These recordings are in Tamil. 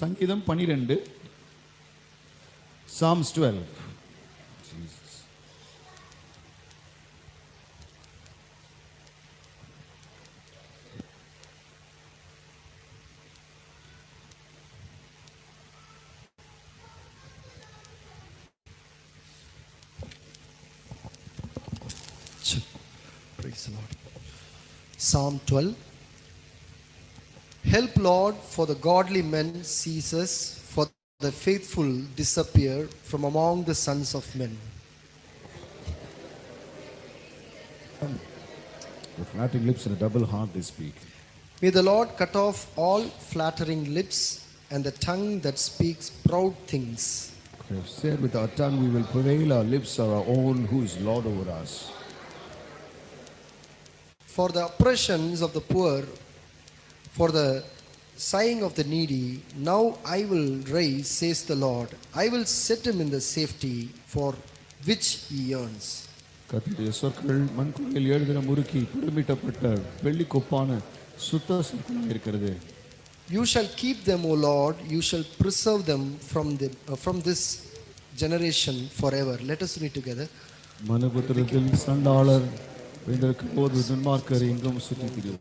சங்கீதம் 12, Psalms 12. Jesus. Praise the Lord. Psalm 12. Help, Lord, for the godly men ceases, for the faithful disappear from among the sons of men. With flattering lips and a double heart they speak. May the Lord cut off all flattering lips and the tongue that speaks proud things. We have said with our tongue we will prevail, our lips are our own, who is Lord over us. For the oppressions of the poor, for the sighing of the needy, now I will raise, says the Lord. I will set him in the safety for which he yearns. கர்த்தருடைய சொற்கள் மண்குழியில் எழுதின முறுக்கி புடமிட்டப்பட்ட வெள்ளி கொப்பான சுத்த சொற்களாக இருக்கிறது. You shall keep them, O Lord. You shall preserve them from this generation forever. Let us read together. மனுபுத்திரத்தில் சண்டாளர் வைத்திருக்கும் போது துன்மார்க்கர் எங்கும் சுற்றி திரிவார்கள்.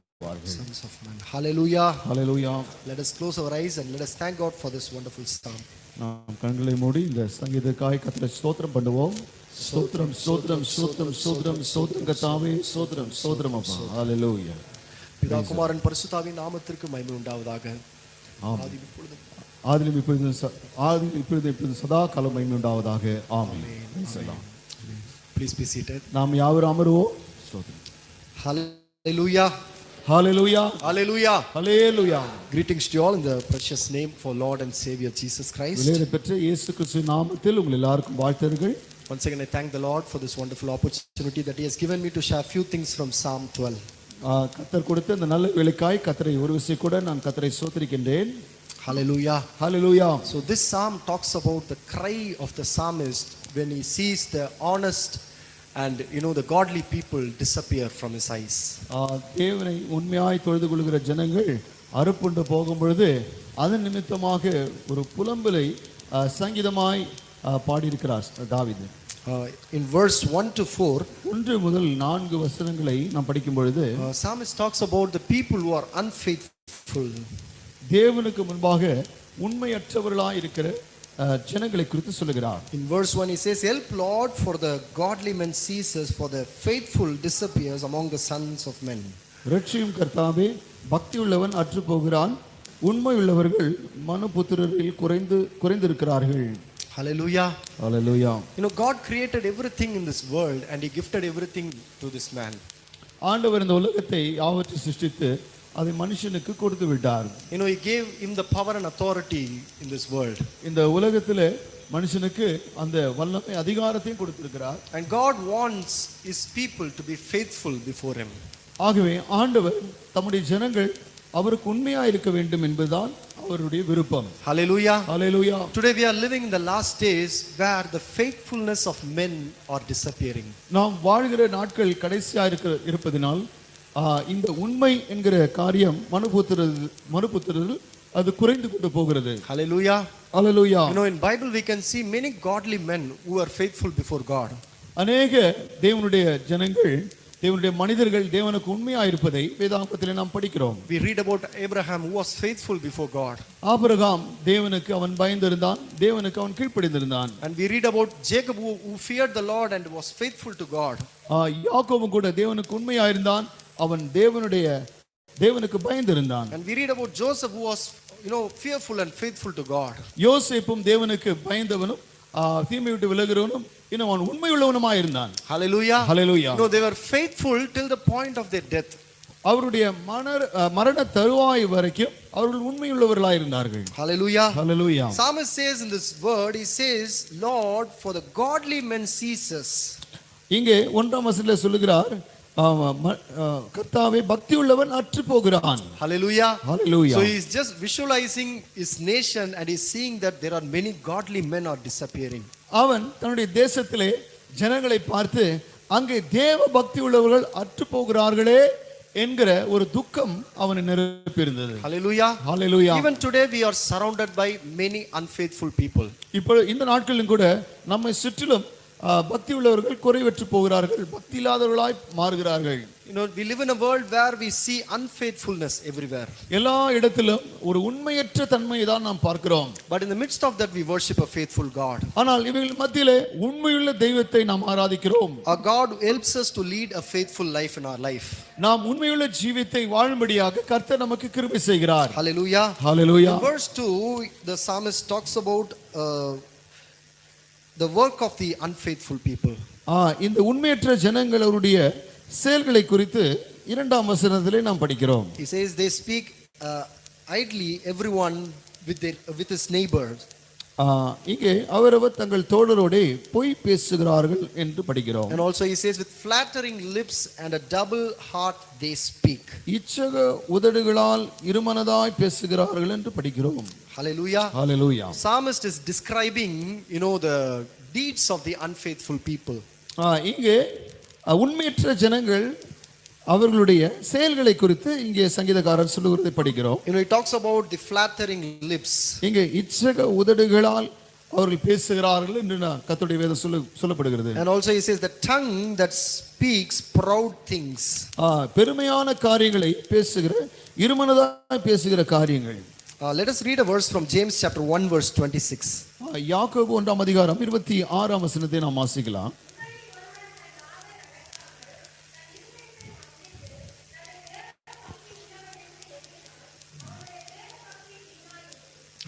Sons of men. Hallelujah. Hallelujah. Let us close our eyes and let us thank God for this wonderful psalm. நாம் கண்களை மூடி இந்த சங்கீதக்காய் கர்த்தரை ஸ்தோத்திரம் பண்ணுவோம். ஸ்தோத்திரம் ஸ்தோத்திரம் ஸ்தோத்திரம் ஸ்தோத்திரம் ஸ்தோத்திரம் கர்த்தாவே ஸ்தோத்திரம் ஸ்தோத்திரம் அப்பா. Hallelujah. பிதா குமாரன் பரிசுத்தாவின் நாமத்திற்கு மகிமை உண்டாவதாக. ஆதிலும் இப்பொழுது சதா காலம் மகிமை உண்டாவதாக. ஆமென். Please be seated. நாம் யாவரும் அமருவோம். ஸ்தோத்திரம். Hallelujah. Hallelujah. Hallelujah. Hallelujah. Greetings to you all in the precious name for Lord and Savior Jesus Christ. விலையேற பெற்ற இயேசு கிறிஸ்துவின் நாமத்தில் உங்கள் எல்லாருக்கும் வாழ்த்துக்கள். Once again I thank the Lord for this wonderful opportunity that he has given me to share few things from Psalm 12. கர்த்தர் கொடுத்த இந்த நல்ல வேலைக்காய் கர்த்தரை ஒரு விஷயம் கூட நான் கர்த்தரை ஸ்தோத்திரிக்கின்றேன். Hallelujah. Hallelujah. So this psalm talks about the cry of the psalmist when he sees the honest and the godly people disappear from his eyes. தேவனை உண்மையாய் தொழுது கொள்கிற ஜனங்கள் அறுப்புண்டு போகும் பொழுது அதன் நிமித்தமாக ஒரு புலம்பலை சங்கீதமாய் பாடியிருக்கிறார் தாவீது. In verse 1 to 4, 1 முதல் 4 வசனங்களை நாம் படிக்கும் பொழுது psalmist talks about the people who are unfaithful. தேவனுக்கு முன்பாக உண்மையற்றவர்களாய் இருக்கிற ஜனங்களை குறித்து சொல்லுகிறார். In verse 1 he says, help, Lord, for the godly men ceases, for the faithful disappears among the sons of men. இரட்சியும் கர்த்தாவே, பக்தியுள்ளவன் அற்று போகிறான், உண்மையுள்ளவர்கள் மனுபுத்திரரில் குறைந்திருக்கிறார்கள். Hallelujah. Hallelujah. God created everything in this world and he gifted everything to this man. ஆண்டவர் இந்த உலகத்தை யாவற்றையும் சிருஷ்டித்து அதை மனுஷனுக்கு கொடுத்து விட்டார். He gave him the power and authority in this world. இந்த உலகத்திலே மனுஷனுக்கு அந்த வல்லமை அதிகாரத்தையும் கொடுத்திருக்கிறார். And God wants his people to be faithful before him. ஆகவே ஆண்டவர் தம்முடைய ஜனங்கள் அவருக்கு உண்மையா இருக்க வேண்டும் என்பதுதான் அவருடைய விருப்பம். Hallelujah. Hallelujah. Today we are living in the last days where the faithfulness of men are disappearing. நாம் வாழ்கிற நாட்கள் கடைசியா இருப்பதினால் இந்த உண்மை என்கிற காரியம் மனுபுத்திரரில் அது குறைந்து கொண்டு போகிறது. Hallelujah. Hallelujah. In Bible we can see many godly men who are faithful before God. அநேக தேவனுடைய ஜனங்கள், தேவனுடைய மனிதர்கள் தேவனுக்கு உண்மையா இருப்பதை வேதாகமத்திலே நாம் படிக்கிறோம். We read about Abraham who was faithful before God. Abraham தேவனுக்கு அவன் பயந்திருந்தான், தேவனுக்கு அவன் கீழ்ப்படிந்திருந்தான். And we read about Jacob who feared the Lord and was faithful to God. யாக்கோபு கூட தேவனுக்கு உண்மையா இருந்தான், அவன் தேவனுக்கு பயந்திருந்தான். And we read about Joseph who was fearful and faithful to God. யோசேப்பும் தேவனுக்கு பயந்தவனும் தீமை விட்டு விலகுறவனும் அவன் உண்மையுள்ளவனுமாய் இருந்தான். Hallelujah. Hallelujah. They were faithful till the point of their death. அவருடைய மரண தருவாய் வரைக்கும் அவர்கள் உண்மையுள்ளவர்களாய் இருந்தார்கள். Hallelujah. Hallelujah. Psalmist says in this word, he says, Lord, for the godly men ceases. இங்கே 1ஆம் வசனத்திலே சொல்லுகிறார், கர்த்தாவே பக்தியுள்ளவன் அற்று போகிறான். Hallelujah. Hallelujah. So he is just visualizing his nation and he is seeing that there are many godly men are disappearing. அவன் தன்னுடைய தேசத்திலே ஜனங்களை பார்த்து அங்கே தேவ பக்தி உள்ளவர்கள் அற்று போகிறார்களே என்கிற ஒரு துக்கம் அவனை நிரப்பியிருந்தது. Hallelujah. Hallelujah. Even today we are surrounded by many unfaithful people. இப்போ இந்த நாட்களிலும் கூட நம்மை சுற்றிலும் பக்தி உள்ளவர்கள் குறைவற்று போகிறார்கள், பக்தி இல்லாதவர்களாய் மாறுகிறார்கள். You know, we live in a world where we see unfaithfulness everywhere. எல்லா இடத்திலும் ஒரு உண்மையற்ற தன்மையை தான் நாம் பார்க்கிறோம். But in the midst of that we worship a faithful God. ஆனால் இவைகள் மத்தியிலே உண்மையுள்ள தெய்வத்தை நாம் ஆராதிக்கிறோம். A God who helps us to lead a faithful life in our life. நாம் உண்மையுள்ள ஜீவித்தை வாழும்படியாக கர்த்தர் நமக்கு கிருபை செய்கிறார். Hallelujah. Hallelujah. In verse 2 the psalmist talks about the work of the unfaithful people. இந்த உண்மையற்ற ஜனங்களுடைய செயல்களை குறித்து இரண்டாம் வசனத்திலே நாம் படிக்கிறோம். He says they speak idly everyone with his neighbors. இங்கே அவரவர் தங்கள் தோழரோடே பொய் பேசுகிறார்கள் என்று படிக்கிறோம். And also he says with flattering lips and a double heart they speak. இச்சக உதடுகளால் இருமனதாய் பேசுகிறார்கள் என்று படிக்கிறோம். Hallelujah. Hallelujah. Psalmist is describing, you know, the deeds of the unfaithful people. இங்கே உண்மையற்ற ஜனங்கள் அவர்களுடைய செயல்களை குறித்து இங்கே சங்கீதக்காரர் சொல்லுகிறதை படிக்கிறோம். You know, he talks about the flattering lips. இங்கே இச்சக உதடுகளால் அவர்கள் பேசுகிறார்கள் என்று கர்த்தருடைய வேதம் சொல்லப்படுகிறது. And also he says the tongue that speaks proud things. பெருமையான காரியங்களை பேசுகிற இருமனதாய் பேசுகிற காரியங்கள். Let us read a verse from James chapter 1 verse 26. யாக்கோபு 1ஆம் அதிகாரம் 26ஆம் வசனத்தை நாம் வாசிக்கலாம்.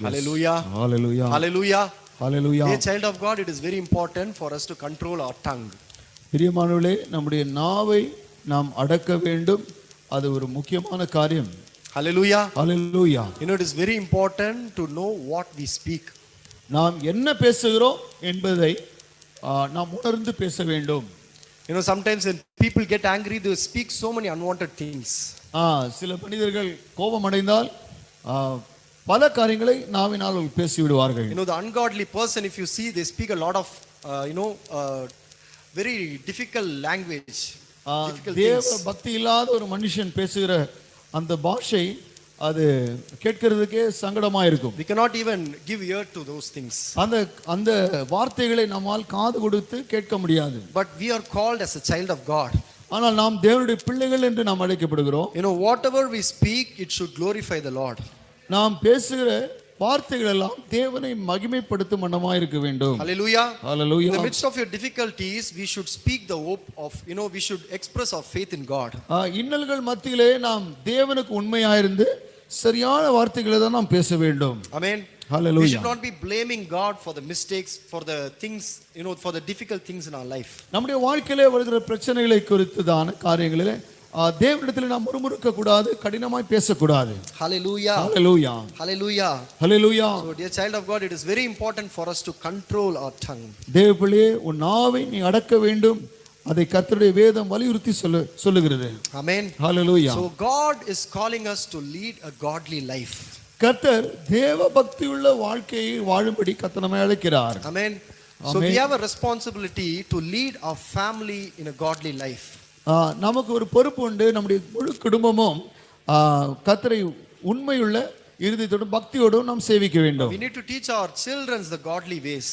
Hallelujah. Hallelujah. Hallelujah. Hallelujah. Dear child of God, it is very important for us to control our tongue. பிரியமானவர்களே, நம்முடைய நாவை நாம் அடக்க வேண்டும். அது ஒரு முக்கியமான காரியம். Hallelujah. Hallelujah. You know, it is very important to know what we speak. நாம் என்ன பேசுகிறோம் என்பதை நாம் உணர்ந்து பேச வேண்டும். You know, sometimes when people get angry, they speak so many unwanted things. சில மனிதர்கள் கோபம் அடைந்தால் பல காரியங்களை நாவினால் பேசி விடுவார்கள். You know, the ungodly person, if you see, they speak a lot of very difficult language. தேவ பக்தி இல்லாத ஒரு மனுஷன் பேசுகிற அந்த பாஷை அது கேட்கிறதுக்கே சங்கடமா இருக்கும். We cannot even give ear to those things. அந்த வார்த்தைகளை நம்மால் காது கொடுத்து கேட்க முடியாது. But we are called as a child of God. ஆனால் நாம் தேவனுடைய பிள்ளைகள் என்று நாம் அழைக்கப்படுகிறோம். You know, whatever we speak, it should glorify the Lord. நாம் பேசுகிற வார்த்தைகள் எல்லாம் தேவனை மகிமைப்படுத்தும் வண்ணமாக இருக்க வேண்டும். Hallelujah. Hallelujah. In the midst of your difficulties, we should speak the hope of, you know, we should express our faith in God. இன்னல்கள் மத்தியிலே நாம் தேவனுக்கு உண்மையாயிருந்து சரியான வார்த்தைகளை தான் நாம் பேச வேண்டும். Amen. Hallelujah. We should not be blaming God for the mistakes, for the things, you know, for the difficult things in our life. நம்முடைய வாழ்க்கையிலே வருகிற பிரச்சனைகளை குறித்துதான காரியங்களிலே தேவனிடத்தில் நாம் முறுமுறுக்க கூடாது, கடினமாய் பேசக்கூடாது. Hallelujah. Hallelujah. Hallelujah. Hallelujah. So dear child of God, it is very important for us to control our tongue. தேவப்பிள்ளையே, உன் நாவை நீ அடக்க வேண்டும். அதை கர்த்தருடைய வேதம் வலியுறுத்தி சொல்லுகிறது. Amen. Hallelujah. So God is calling us to lead a godly life. கர்த்தர் தேவ பக்தியுள்ள வாழ்க்கையை வாழும்படி கர்த்தர் நம்மை அழைக்கிறார். Amen. So we have a responsibility to lead our family in a godly life. நமக்கு ஒரு பொறுப்பு உண்டு. நம்முடைய முழு குடும்பமும் கர்த்தரை உண்மையுள்ள இருதயத்தோடும் பக்தியோடும் நாம் சேவிக்க வேண்டும். We need to teach our children the godly ways.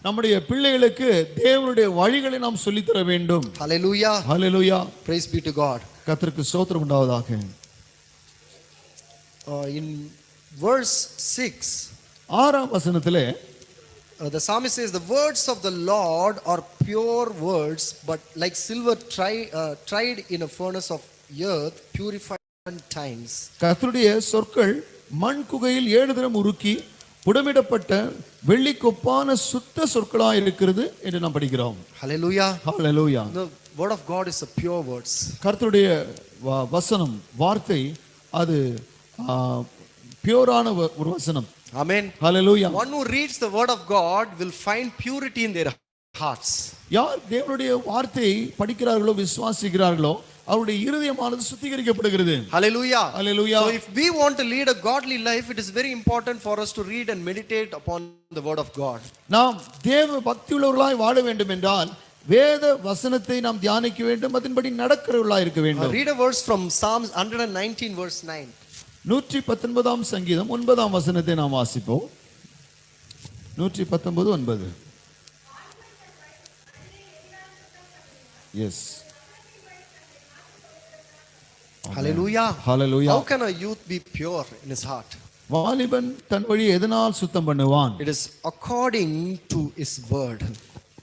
நம்முடைய பிள்ளைகளுக்கு தேவனுடைய வழிகளை நாம் சொல்லித் தர வேண்டும். Hallelujah. Hallelujah. Praise be to God. கர்த்தருக்கு ஸ்தோத்திரம் உண்டாவதாக. In verse 6, ஆறாம் வசனத்திலே the psalmist says, the words of the Lord are pure words, but like silver tried in a furnace of earth, purified 7 times. கர்த்தருடைய சொற்கள் மண் குகையில் 7 தரம் உருக்கி புடமிடப்பட்ட வெள்ளி கொப்பான சுத்த சொற்களாய் இருக்கிறது என்று நாம் படிக்கிறோம். Hallelujah. Hallelujah. The word of God is a pure words. கர்த்தருடைய வசனம் வார்த்தை அது பியூரான ஒரு வசனம். Amen. Hallelujah. One who reads the word of God will find purity in their hearts. யார் தேவனுடைய வார்த்தையை படிக்கிறார்களோ விசுவாசிக்கிறார்களோ அவருடைய இருதயமானது சுத்திகரிக்கப்படுகிறது. Hallelujah. Hallelujah. So if we want to lead a godly life, it is very important for us to read and meditate upon the word of God. நாம் தேவ பக்தியுள்ளவர்களாய் வாழ வேண்டும் என்றால் வேத வசனத்தை நாம் தியானிக்க வேண்டும், அதன்படி நடக்கிறவர்களாக இருக்க வேண்டும். Read a verse from Psalms 119 verse 9. 119 சங்கீதம் 9 வசனத்தை நாம் வாசிப்போம். 119:9. S. Hallelujah. Hallelujah. How can a youth be pure in his heart? வாலிபன் தன் வழியை எதனால் சுத்தம் பண்ணுவான்? It is according to his word.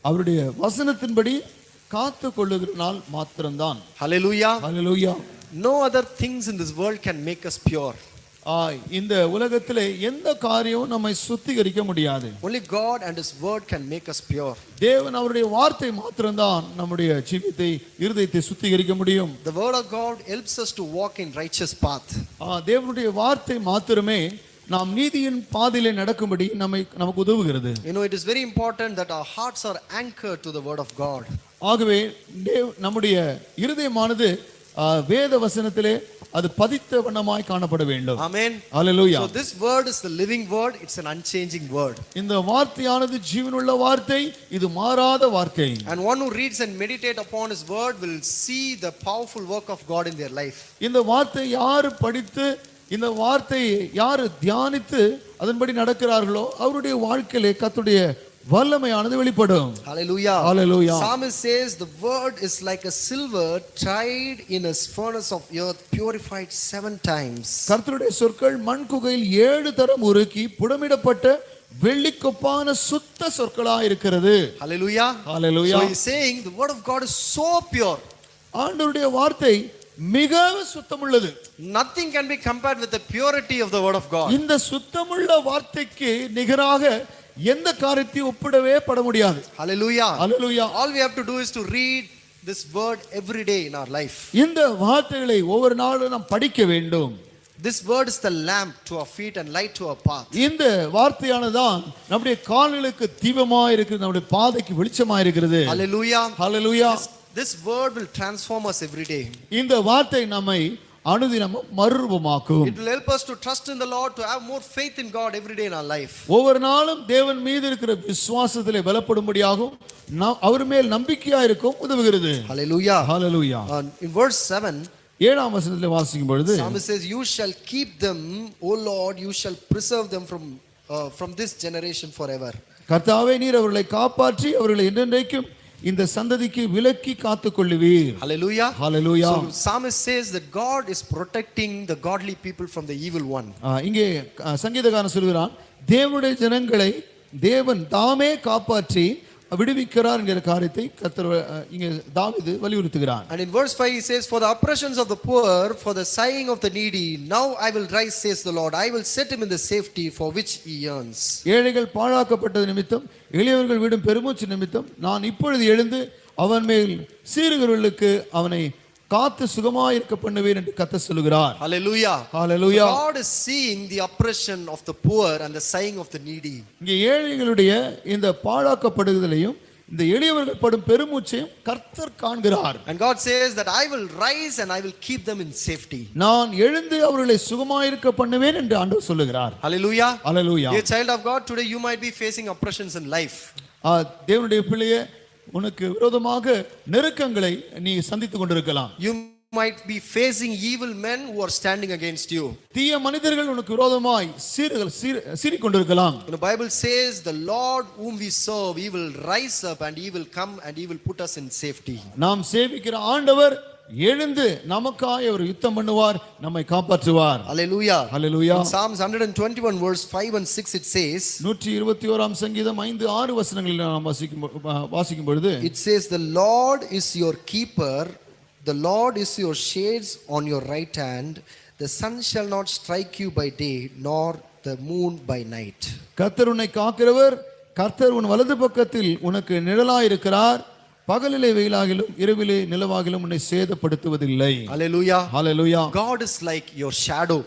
அவருடைய வசனத்தின்படி காத்து கொள்ளுகிறனால் மாத்திரம்தான். Hallelujah. Hallelujah. No other things in this world can make us pure. இந்த உலகத்திலே எந்த காரியமும் நம்மை சுத்திகரிக்க முடியாது. Only God and his word can make us pure. தேவன் அவருடைய வார்த்தை மாத்திரம்தான் நம்முடைய ஜீவித்தை, இருதயத்தை சுத்திகரிக்க முடியும். The word of God helps us to walk in righteous path. தேவனுடைய வார்த்தை மாத்திரமே நாம் நீதியின் பாதையிலே நடக்கும்படி நமக்கு உதவுகிறது. You know, it is very important that our hearts are anchored to the word of God. ஆகவே நம்முடைய இருதயமானது வேத வசனத்திலே அது பதித்த வண்ணமாய் காணப்பட வேண்டும். Amen. Hallelujah. So this word is the living word, it's an unchanging word. இந்த வார்த்தையானது ஜீவனுள்ள வார்த்தை, இது மாறாத வார்த்தை. And one who reads and meditate upon his word will see the powerful work of God in their life. இந்த வார்த்தை யார் படித்து, இந்த வார்த்தையை யார் தியானித்து அதன்படி நடக்கிறார்களோ அவருடைய வாழ்க்கையிலே கர்த்தருடைய வல்லமையானது வெளிப்படும். Hallelujah. Hallelujah. Psalmist says the word is like a silver tried in a furnace of earth, purified 7 times. கர்த்தருடைய சொற்கள் மண்குகையில் 7 தரம் உருக்கி புடமிடப்பட்ட வெள்ளிக்கொப்பான சுத்த சொற்களாய் இருக்கிறது. Hallelujah. Hallelujah. So he is saying the word of God is so pure. ஆண்டவருடைய வார்த்தை மிகவும் சுத்தமுள்ளது. Nothing can be compared with the purity of the word of God. இந்த சுத்தமுள்ள வார்த்தைக்கு நிகராக எந்த காரியத்தையும் ஒப்பிடவே பட முடியாது. Hallelujah. Hallelujah. All we have to do is to read this word every day in our life. இந்த வார்த்தைகளை ஒவ்வொரு நாளும் நாம் படிக்க வேண்டும். This word is the lamp to our feet and light to our path. இந்த வார்த்தையானதான் நம்முடைய கால்களுக்கு தீபமாய் இருக்கிறது, நம்முடைய பாதைக்கு வெளிச்சமாய் இருக்கிறது. Hallelujah. Hallelujah. This word will transform us every day. இந்த வார்த்தை நம்மை அனுதினமும் மறுரூபமாக்கும். It will help us to trust in the Lord, to have more faith in God every day in our life. ஒவ்வொரு நாளும் தேவன் மீது இருக்கிற விசுவாசத்திலே பலப்படும்படியாகும், அவர் மேல் நம்பிக்கையா இருக்கும் உதவுகிறது. Hallelujah. Hallelujah. In verse 7, 7ஆம் வசனத்திலே வாசிக்கும் பொழுது Psalmist says, you shall keep them, O Lord, you shall preserve them from this generation forever. கர்த்தாவே, நீர் அவர்களை காப்பாற்றி அவர்களை என்றென்றைக்கும் இந்த சந்ததிக்கு விலக்கி காத்துக்கொள்ளுவீர். Hallelujah. Hallelujah. So Psalmist says that God is protecting the godly people from the evil one. இங்கே சங்கீதக்காரன் சொல்கிறான், தேவனுடைய ஜனங்களை தேவன் தாமே காப்பாற்றி விடுவிக்கிறார் என்கிற காரியத்தை கர்த்தர் இங்கே தாவீது வலியுறுத்துகிறான். And in verse 5 he says, for the oppressions of the poor, for the sighing of the needy, now I will rise, says the Lord, I will set him in the safety for which he yearns. ஏழைகள் பாழாக்கப்பட்டது நிமித்தம், எளியவர்கள் விடும் பெருமூச்சு நிமித்தம் நான் இப்பொழுது எழுந்து அவன் மேல் சீறுகிறவர்களுக்கு அவனை காத்து சுகமாயிருக்க பண்ணுவேன் என்று கர்த்தர் சொல்கிறார். Hallelujah. Hallelujah. So God is seeing the oppression of the poor and the sighing of the needy. இங்கே ஏழைகளுடைய இந்த பாழாக்கப்படுதலையும் இந்த எளியவர்கள் படும் பெருமூச்சையும் கர்த்தர் காண்கிறார். And God says that I will rise and I will keep them in safety. நான் எழுந்து அவர்களை சுகமாயிருக்க பண்ணுவேன் என்று ஆண்டவர் சொல்லுகிறார். Hallelujah. Hallelujah. Dear child of God, today you might be facing oppressions in life. தேவனுடைய பிள்ளையே, உனக்கு விரோதமாக நெருக்கங்களை நீ சந்தித்துக் கொண்டிருக்கலாம். You might be facing evil men who are standing against you. தீய மனிதர்கள் உனக்கு விரோதமாய் சீறிக் கொண்டிருக்கலாம். The Bible says the Lord whom we serve, he will rise up and he will come and he will put us in safety. நாம் சேவிக்கிற ஆண்டவர் எழுந்து நமக்காய் அவர் யுத்தம் பண்ணுவார், நம்மை காப்பாற்றுவார். Hallelujah. Hallelujah. In Psalms 121 verse 5 and 6 it says, 121ஆம் சங்கீதம் 5-6 வசனங்களில் நாம் வாசிக்கும் பொழுது it says, the Lord is your keeper, the Lord is your shades on your right hand, the sun shall not strike you by day nor the moon by night. கர்த்தர் உன்னை காக்கிறவர், கர்த்தர் உன் வலது பக்கத்தில் உனக்கு நிழலாயிருக்கிறார், பகலிலே வெயிலாகிலும் இரவிலே நிலவாகிலும் உன்னை சேதப்படுத்துவதில்லை. Hallelujah. Hallelujah. God is like your shadow.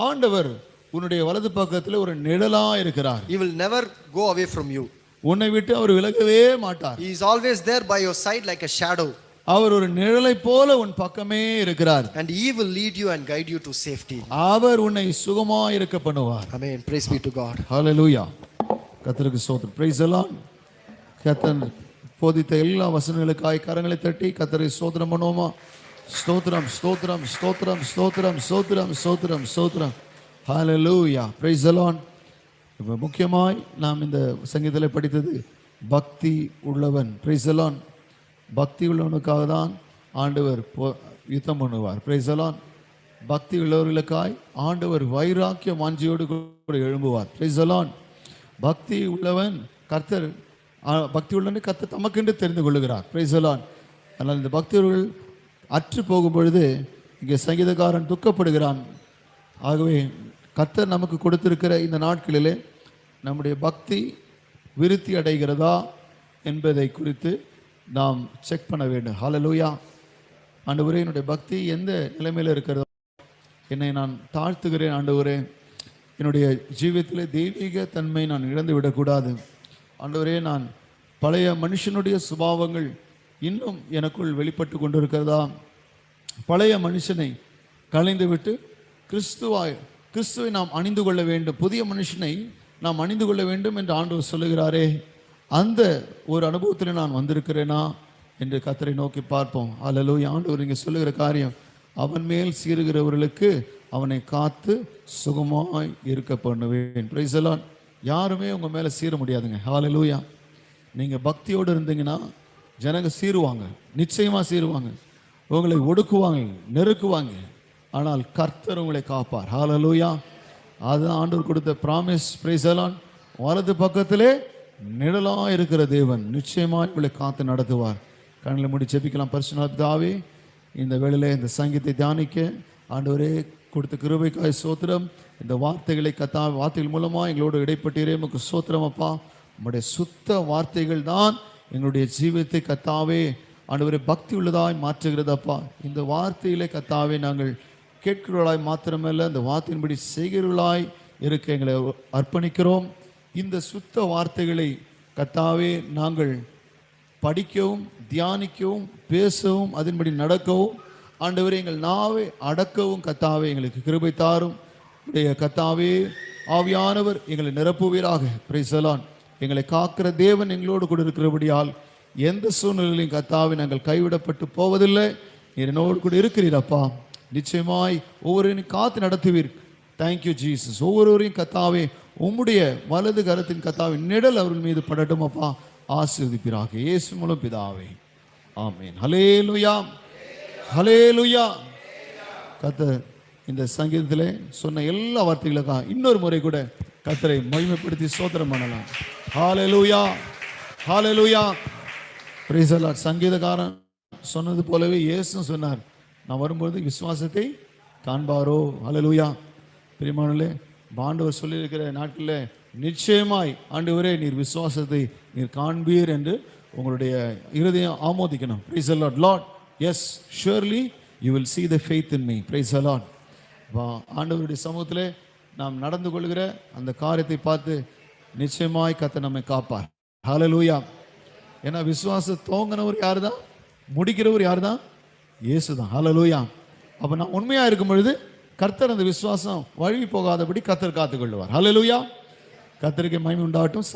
ஆண்டவர் உன்னுடைய வலது பக்கத்தில் ஒரு நிழலா இருக்கிறார். He will never go away from you. உன்னை விட்டு அவர் விலகவே மாட்டார். He is always there by your side like a shadow. அவர் ஒரு நிழலை போல உன் பக்கமே இருக்கிறார். And he will lead you and guide you to safety. அவர் உன்னை சுகமாய் இருக்க பண்ணுவார். Amen. Praise be to God. Hallelujah. கர்த்தருக்கு ஸ்தோத்திரம். Praise the Lord. கர்த்தர் போதித்த எல்லா வசனங்களுக்காய் கரங்களை தட்டி கர்த்தரை ஸ்தோத்திரம் பண்ணுவோமா? ஸ்தோத்திரம் ஸ்தோத்திரம் ஸ்தோத்திரம் ஸ்தோத்திரம் ஸ்தோத்திரம் ஸ்தோத்திரம் ஸ்தோத்திரம். ஹல்லேலூயா, பிரைஸ் தி லார்ட். இப்போ முக்கியமாய் நாம் இந்த சங்கீதத்தில் படித்தது பக்தி உள்ளவன். Price the Lord. பக்தி உள்ளவனுக்காக தான் ஆண்டவர் யுத்தம் பண்ணுவார். Price the Lord. பக்தி உள்ளவர்களுக்காய் ஆண்டவர் வைராக்கிய வாஞ்சியோடு கூட எழும்புவார். Price the Lord. பக்தி உள்ளவன் கர்த்தர், பக்தி உள்ளவனை கர்த்தர் தமக்கென்று தெரிந்து கொள்ளுகிறார். Praise the Lord. அதனால் இந்த பக்தர்கள் அற்று போகும் பொழுது இங்கே சங்கீதக்காரன் துக்கப்படுகிறான். ஆகவே கர்த்தர் நமக்கு கொடுத்திருக்கிற இந்த நாட்களிலே நம்முடைய பக்தி விருத்தி அடைகிறதா என்பதை குறித்து நாம் செக் பண்ண வேண்டும். ஹல்லேலூயா. ஆண்டவரே, என்னுடைய பக்தி எந்த நிலைமையில் இருக்கிறதோ என்னை நான் தாழ்த்துகிறேன். ஆண்டவரே, என்னுடைய ஜீவியத்திலே தெய்வீக தன்மை நான் இழந்து விடக்கூடாது. ஆண்டவரே, நான் பழைய மனுஷனுடைய சுபாவங்கள் இன்னும் எனக்குள் வெளிப்பட்டு கொண்டிருக்கிறதா? பழைய மனுஷனை களைந்துவிட்டு கிறிஸ்துவை நாம் அணிந்து கொள்ள வேண்டும், புதிய மனுஷனை நாம் அணிந்து கொள்ள வேண்டும் என்று ஆண்டவர் சொல்லுகிறாரே, அந்த ஒரு அனுபவத்தில் நான் வந்திருக்கிறேனா என்று கர்த்தரை நோக்கி பார்ப்போம். அல்லேலூயா. ஆண்டவர் இங்கே சொல்லுகிற காரியம், அவன் மேல் சீறுகிறவர்களுக்கு அவனை காத்து சுகமாய் இருக்க பண்ணுவேன். Price the Lord. யாருமே உங்கள் மேலே சீர முடியாதுங்க. ஹல்லேலூயா. நீங்கள் பக்தியோடு இருந்தீங்கன்னா ஜனங்க சீருவாங்க, நிச்சயமாக சீருவாங்க, உங்களை ஒடுக்குவாங்க, நெருக்குவாங்க. ஆனால் கர்த்தர் உங்களை காப்பார். ஹல்லேலூயா. அதுதான் ஆண்டவர் கொடுத்த ப்ராமிஸ். Price the Lord. வலது பக்கத்திலே நிழலாக இருக்கிற தேவன் நிச்சயமாக உங்களை காத்து நடத்துவார். கண்ணில் மூடி ஜெபிக்கலாம். பரிசுத்த பிதாவே, இந்த வேளையிலே இந்த சங்கீதத்தை தியானிக்க ஆண்டவரே கொடுத்த கிருபைக்காய் ஸ்தோத்திரம். இந்த வார்த்தைகளை வார்த்தைகள் மூலமாக எங்களோடு இடைப்பட்டீரே, உமக்கு ஸ்தோத்திரம் அப்பா. உம்முடைய சுத்த வார்த்தைகள் தான் எங்களுடைய ஜீவியத்தை கர்த்தாவே ஆண்டவரே பக்தி உள்ளதாய் மாற்றுகிறதப்பா. இந்த வார்த்தையிலே கர்த்தாவே நாங்கள் கேட்கிறவர்களாய் மாத்திரமல்ல, இந்த வார்த்தையின்படி செய்கிறவர்களாய் இருக்க எங்களை அர்ப்பணிக்கிறோம். இந்த சுத்த வார்த்தைகளை கர்த்தாவே நாங்கள் படிக்கவும், தியானிக்கவும், பேசவும், அதன்படி நடக்கவும், ஆண்டவரே எங்கள் நாவை அடக்கவும் கர்த்தாவே எங்களுக்கு கிருபை தாரும். உடைய கர்த்தாவே ஆவியானவர் எங்களை நிரப்புவீராக. Price the Lord. எங்களை காக்கிற தேவன் எங்களோடு கூட இருக்கிறபடியால் எந்த சூழ்நிலையிலும் கர்த்தாவே நாங்கள் கைவிடப்பட்டு போவதில்லை. நீர் என்னோடு கூட இருக்கிறீரப்பா. நிச்சயமாய் ஒவ்வொருவரையும் காத்து நடத்துவீர். Thank you Jesus. ஒவ்வொருவரையும் கர்த்தாவே உம்முடைய வலது கரத்தின் கர்த்தாவே நிழல் அவர்கள் மீது படட்டும் அப்பா. ஆசீர்வதிப்பீராக. இயேசு மூலம் பிதாவே, ஆமென். ஹல்லேலூயா, ஹல்லேலூயா. கர்த்தர் இந்த சங்கீதத்திலே சொன்ன எல்லா வார்த்தைகளுக்காக இன்னொரு முறை கூட கர்த்தரை மகிமைப்படுத்தி ஸ்தோத்திரம் பண்ணலாம். ஹல்லேலூயா, ஹல்லேலூயா. Praise the Lord. சங்கீதக்காரன் சொன்னது போலவே இயேசு சொன்னார், நான் வரும்போது விசுவாசத்தை காண்பாரோ. ஹல்லேலூயா. பிரியமானவர்களே, ஆண்டவர் சொல்லியிருக்கிற நாட்களில் நிச்சயமாய் ஆண்டவரே நீர் விசுவாசத்தை நீர் காண்பீர் என்று உங்களுடைய இருதயம் ஆமோதிக்கணும். Praise the Lord. Lord, yes, surely you will see the faith in me. Praise the Lord. ஆண்டவருடைய சமூகத்தில் நாம் நடந்து கொள்கிற அந்த காரியத்தை பார்த்து நிச்சயமாய் கர்த்தர் நம்மை காப்பார். ஹல்லேலூயா. ஏன்னா விசுவாச தோங்கினவர் யார் தான்? முடிக்கிறவர் யார் தான்? இயேசு தான். ஹல்லேலூயா. அப்போ நான் உண்மையாக இருக்கும் பொழுது கர்த்தர் அந்த விசுவாசம் வழி போகாதபடி கர்த்தர் காத்துக்கொள்வார். ஹல்லேலூயா. கர்த்தருக்கு மகிமை உண்டாகட்டும்.